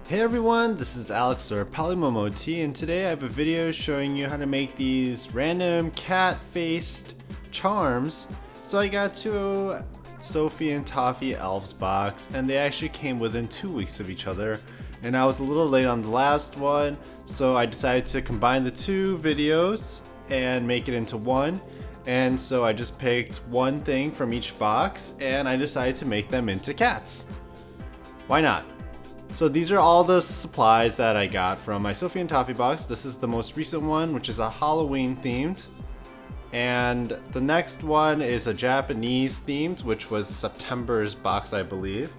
Hey everyone, this is Alex or PolymomoTea, and today I have a video showing you how to make these random cat-faced charms. So I got two Sophie and Toffee elves box, and they actually came within 2 weeks of each other. And I was a little late on the last one, so I decided to combine the two videos and make it into one. And so I just picked one thing from each box, and I decided to make them into cats. Why not? So these are all the supplies that I got from my Sophie and Toffee box. This is the most recent one, which is a Halloween themed. And the next one is a Japanese themed, which was September's box, I believe.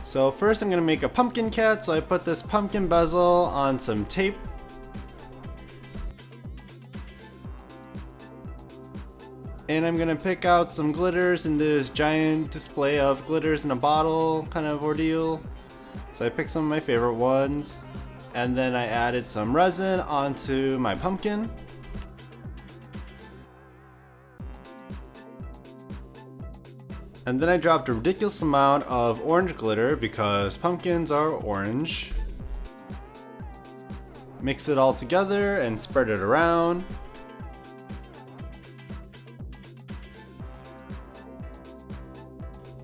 So first I'm going to make a pumpkin cat, so I put this pumpkin bezel on some tape. And I'm going to pick out some glitters in this giant display of glitters in a bottle kind of ordeal. So I picked some of my favorite ones. And then I added some resin onto my pumpkin. And then I dropped a ridiculous amount of orange glitter because pumpkins are orange. Mix it all together and spread it around.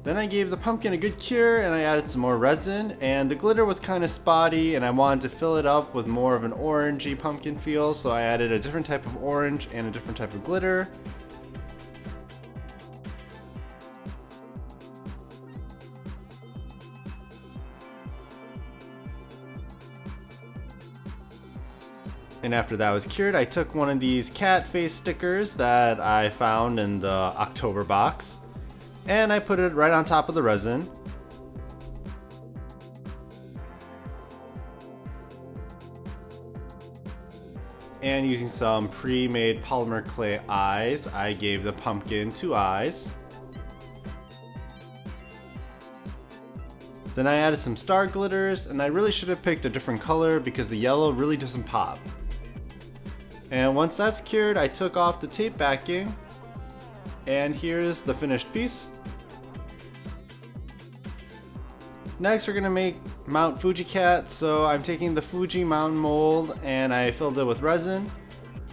Then I gave the pumpkin a good cure and I added some more resin, and the glitter was kind of spotty and I wanted to fill it up with more of an orangey pumpkin feel, so I added a different type of orange and a different type of glitter. And after that was cured, I took one of these cat face stickers that I found in the October box, and I put it right on top of the resin. And using some pre-made polymer clay eyes, I gave the pumpkin 2 eyes. Then I added some star glitters, and I really should have picked a different color because the yellow really doesn't pop. And once that's cured, I took off the tape backing, and here's the finished piece. Next we're going to make Mount Fuji cat, so I'm taking the Fuji mountain mold and I filled it with resin,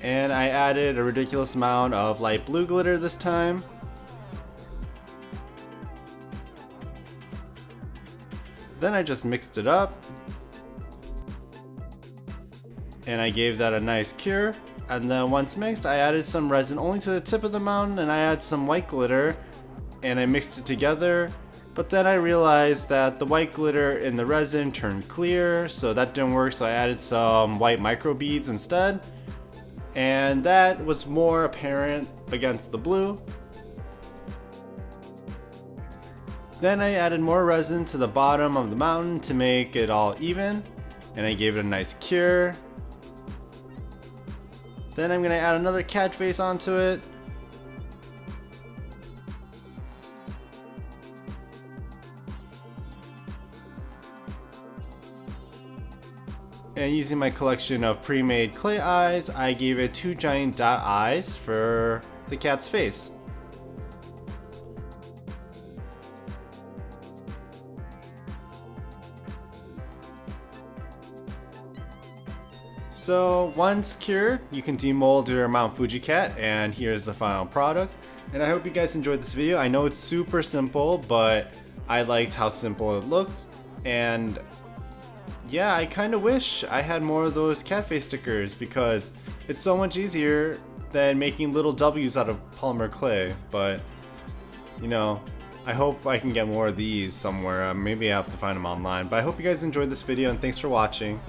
and I added a ridiculous amount of light blue glitter this time. Then I just mixed it up, and I gave that a nice cure. And then once mixed, I added some resin only to the tip of the mountain, and I added some white glitter and I mixed it together. But then I realized that the white glitter in the resin turned clear, so that didn't work, so I added some white micro beads instead, and that was more apparent against the blue. Then I added more resin to the bottom of the mountain to make it all even, and I gave it a nice cure. Then I'm going to add another cat face onto it. And using my collection of pre-made clay eyes, I gave it 2 giant dot eyes for the cat's face. So once cured, you can demold your Mount Fuji cat, and here's the final product. And I hope you guys enjoyed this video. I know it's super simple, but I liked how simple it looked. And yeah, I kind of wish I had more of those cat face stickers because it's so much easier than making little W's out of polymer clay. But you know, I hope I can get more of these somewhere. Maybe I have to find them online. But I hope you guys enjoyed this video, and thanks for watching.